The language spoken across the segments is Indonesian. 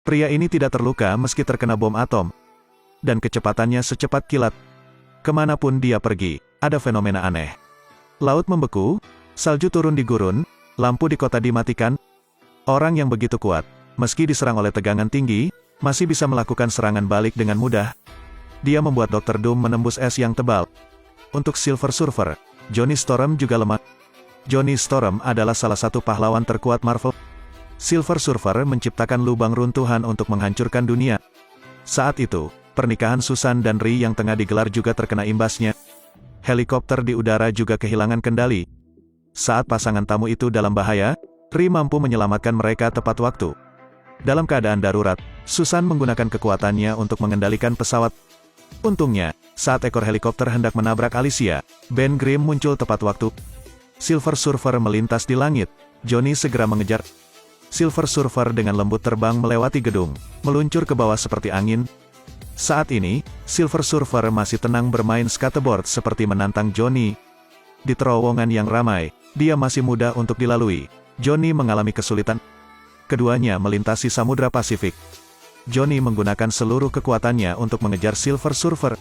Pria ini tidak terluka meski terkena bom atom. Dan kecepatannya secepat kilat. Kemanapun dia pergi, ada fenomena aneh. Laut membeku, salju turun di gurun, lampu di kota dimatikan. Orang yang begitu kuat, meski diserang oleh tegangan tinggi, masih bisa melakukan serangan balik dengan mudah. Dia membuat Dr. Doom menembus es yang tebal. Untuk Silver Surfer, Johnny Storm juga lemah. Johnny Storm adalah salah satu pahlawan terkuat Marvel. Silver Surfer menciptakan lubang runtuhan untuk menghancurkan dunia. Saat itu, pernikahan Susan dan Ree yang tengah digelar juga terkena imbasnya. Helikopter di udara juga kehilangan kendali. Saat pasangan tamu itu dalam bahaya, Ree mampu menyelamatkan mereka tepat waktu. Dalam keadaan darurat, Susan menggunakan kekuatannya untuk mengendalikan pesawat. Untungnya, saat ekor helikopter hendak menabrak Alicia, Ben Grimm muncul tepat waktu. Silver Surfer melintas di langit. Johnny segera mengejar. Silver Surfer dengan lembut terbang melewati gedung, meluncur ke bawah seperti angin. Saat ini, Silver Surfer masih tenang bermain skateboard seperti menantang Johnny. Di terowongan yang ramai, dia masih mudah untuk dilalui. Johnny mengalami kesulitan. Keduanya melintasi Samudra Pasifik. Johnny menggunakan seluruh kekuatannya untuk mengejar Silver Surfer.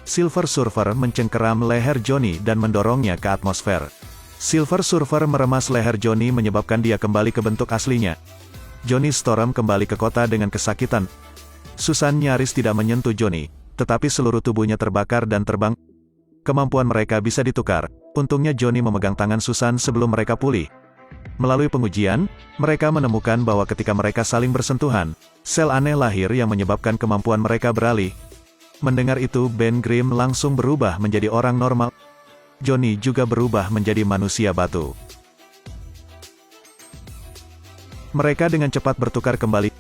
Silver Surfer mencengkeram leher Johnny dan mendorongnya ke atmosfer. Silver Surfer meremas leher Johnny menyebabkan dia kembali ke bentuk aslinya. Johnny Storm kembali ke kota dengan kesakitan. Susan nyaris tidak menyentuh Johnny, tetapi seluruh tubuhnya terbakar dan terbang. Kemampuan mereka bisa ditukar. Untungnya Johnny memegang tangan Susan sebelum mereka pulih. Melalui pengujian, mereka menemukan bahwa ketika mereka saling bersentuhan, sel aneh lahir yang menyebabkan kemampuan mereka beralih. Mendengar itu, Ben Grimm langsung berubah menjadi orang normal. Johnny juga berubah menjadi manusia batu. Mereka dengan cepat bertukar kembali.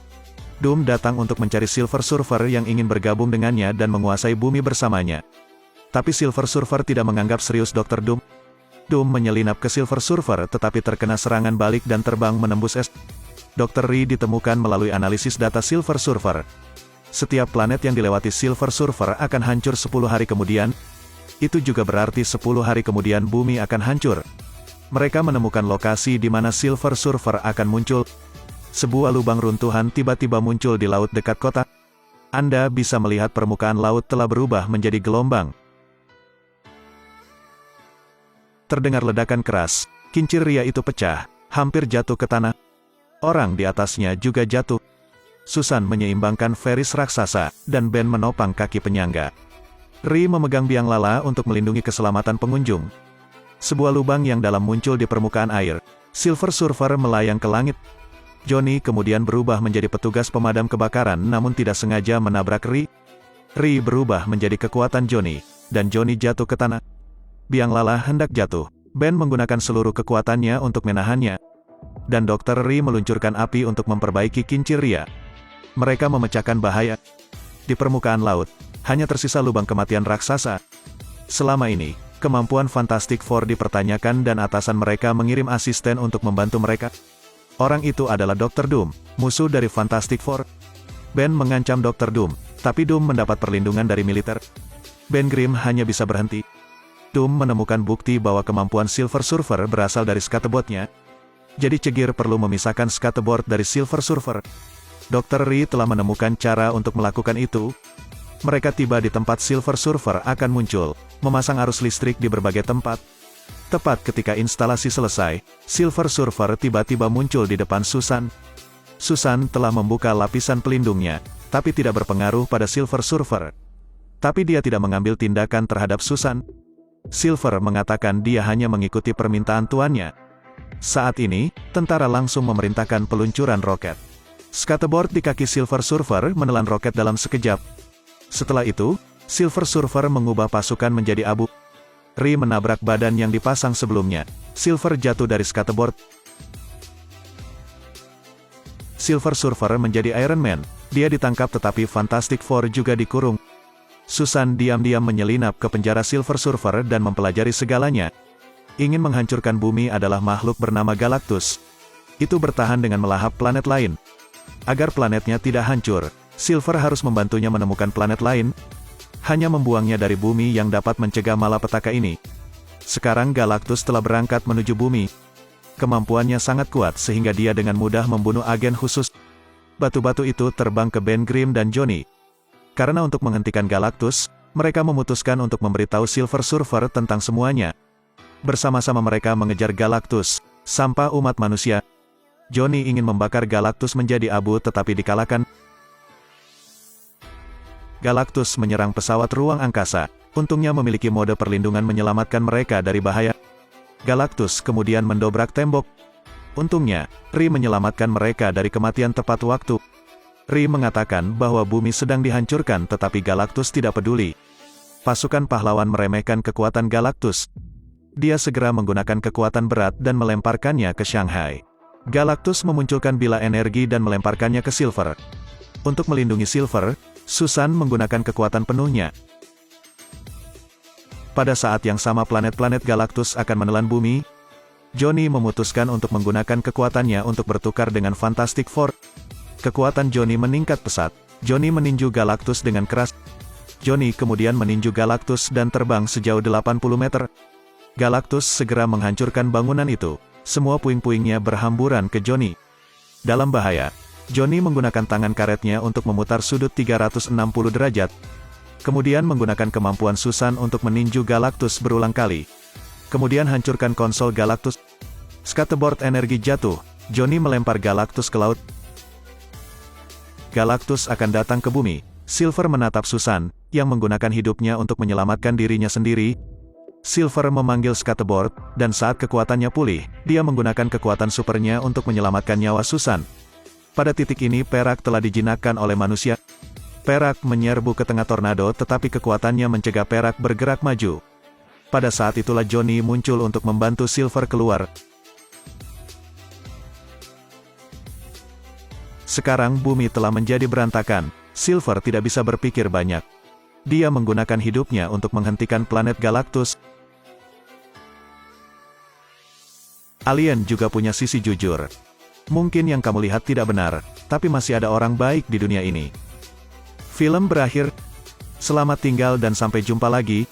Doom datang untuk mencari Silver Surfer yang ingin bergabung dengannya dan menguasai bumi bersamanya. Tapi Silver Surfer tidak menganggap serius Dr. Doom. Doom menyelinap ke Silver Surfer tetapi terkena serangan balik dan terbang menembus es. Dr. Ree ditemukan melalui analisis data Silver Surfer. Setiap planet yang dilewati Silver Surfer akan hancur 10 hari kemudian. Itu juga berarti 10 hari kemudian bumi akan hancur. Mereka menemukan lokasi di mana Silver Surfer akan muncul. Sebuah lubang runtuhan tiba-tiba muncul di laut dekat kota. Anda bisa melihat permukaan laut telah berubah menjadi gelombang. Terdengar ledakan keras, kincir Ria itu pecah, hampir jatuh ke tanah. Orang di atasnya juga jatuh. Susan menyeimbangkan Ferris raksasa, dan Ben menopang kaki penyangga. Ree memegang biang lala untuk melindungi keselamatan pengunjung. Sebuah lubang yang dalam muncul di permukaan air. Silver Surfer melayang ke langit. Johnny kemudian berubah menjadi petugas pemadam kebakaran namun tidak sengaja menabrak Ree. Ree berubah menjadi kekuatan Johnny, dan Johnny jatuh ke tanah. Biang lala hendak jatuh. Ben menggunakan seluruh kekuatannya untuk menahannya. Dan Dr. Ree meluncurkan api untuk memperbaiki kincir Ria. Mereka memecahkan bahaya. Di permukaan laut, hanya tersisa lubang kematian raksasa. Selama ini, kemampuan Fantastic Four dipertanyakan dan atasan mereka mengirim asisten untuk membantu mereka. Orang itu adalah Dr. Doom, musuh dari Fantastic Four. Ben mengancam Dr. Doom, tapi Doom mendapat perlindungan dari militer. Ben Grimm hanya bisa berhenti. Doom menemukan bukti bahwa kemampuan Silver Surfer berasal dari skateboardnya. Jadi Cegir perlu memisahkan skateboard dari Silver Surfer. Dr. Ree telah menemukan cara untuk melakukan itu. Mereka tiba di tempat Silver Surfer akan muncul, memasang arus listrik di berbagai tempat. Tepat ketika instalasi selesai, Silver Surfer tiba-tiba muncul di depan Susan. Susan telah membuka lapisan pelindungnya, tapi tidak berpengaruh pada Silver Surfer. Tapi dia tidak mengambil tindakan terhadap Susan. Silver mengatakan dia hanya mengikuti permintaan tuannya. Saat ini, tentara langsung memerintahkan peluncuran roket. Skateboard di kaki Silver Surfer menelan roket dalam sekejap. Setelah itu, Silver Surfer mengubah pasukan menjadi abu. Ree menabrak badan yang dipasang sebelumnya. Silver jatuh dari skateboard. Silver Surfer menjadi Iron Man. Dia ditangkap tetapi Fantastic Four juga dikurung. Susan diam-diam menyelinap ke penjara Silver Surfer dan mempelajari segalanya. Ingin menghancurkan bumi adalah makhluk bernama Galactus. Itu bertahan dengan melahap planet lain. Agar planetnya tidak hancur, Silver harus membantunya menemukan planet lain. Hanya membuangnya dari bumi yang dapat mencegah malapetaka ini. Sekarang Galactus telah berangkat menuju bumi. Kemampuannya sangat kuat sehingga dia dengan mudah membunuh agen khusus. Batu-batu itu terbang ke Ben Grimm dan Johnny. Karena untuk menghentikan Galactus, mereka memutuskan untuk memberitahu Silver Surfer tentang semuanya. Bersama-sama mereka mengejar Galactus, sampah umat manusia. Johnny ingin membakar Galactus menjadi abu tetapi dikalahkan. Galactus menyerang pesawat ruang angkasa. Untungnya memiliki mode perlindungan menyelamatkan mereka dari bahaya. Galactus kemudian mendobrak tembok. Untungnya, Ri menyelamatkan mereka dari kematian tepat waktu. Ri mengatakan bahwa bumi sedang dihancurkan tetapi Galactus tidak peduli. Pasukan pahlawan meremehkan kekuatan Galactus. Dia segera menggunakan kekuatan berat dan melemparkannya ke Shanghai. Galactus memunculkan bila energi dan melemparkannya ke Silver. Untuk melindungi Silver, Susan menggunakan kekuatan penuhnya. Pada saat yang sama planet-planet Galactus akan menelan bumi, Johnny memutuskan untuk menggunakan kekuatannya untuk bertukar dengan Fantastic Four. Kekuatan Johnny meningkat pesat. Johnny meninju Galactus dengan keras. Johnny kemudian meninju Galactus dan terbang sejauh 80 meter. Galactus segera menghancurkan bangunan itu. Semua puing-puingnya berhamburan ke Johnny. Dalam bahaya, Johnny menggunakan tangan karetnya untuk memutar sudut 360 derajat. Kemudian menggunakan kemampuan Susan untuk meninju Galactus berulang kali. Kemudian hancurkan konsol Galactus. Scatterboard energi jatuh. Johnny melempar Galactus ke laut. Galactus akan datang ke bumi. Silver menatap Susan, yang menggunakan hidupnya untuk menyelamatkan dirinya sendiri. Silver memanggil Scatterboard, dan saat kekuatannya pulih, dia menggunakan kekuatan supernya untuk menyelamatkan nyawa Susan. Pada titik ini Perak telah dijinakkan oleh manusia. Perak menyerbu ke tengah tornado tetapi kekuatannya mencegah Perak bergerak maju. Pada saat itulah Johnny muncul untuk membantu Silver keluar. Sekarang bumi telah menjadi berantakan. Silver tidak bisa berpikir banyak. Dia menggunakan hidupnya untuk menghentikan planet Galactus. Alien juga punya sisi jujur. Mungkin yang kamu lihat tidak benar, tapi masih ada orang baik di dunia ini. Film berakhir. Selamat tinggal dan sampai jumpa lagi.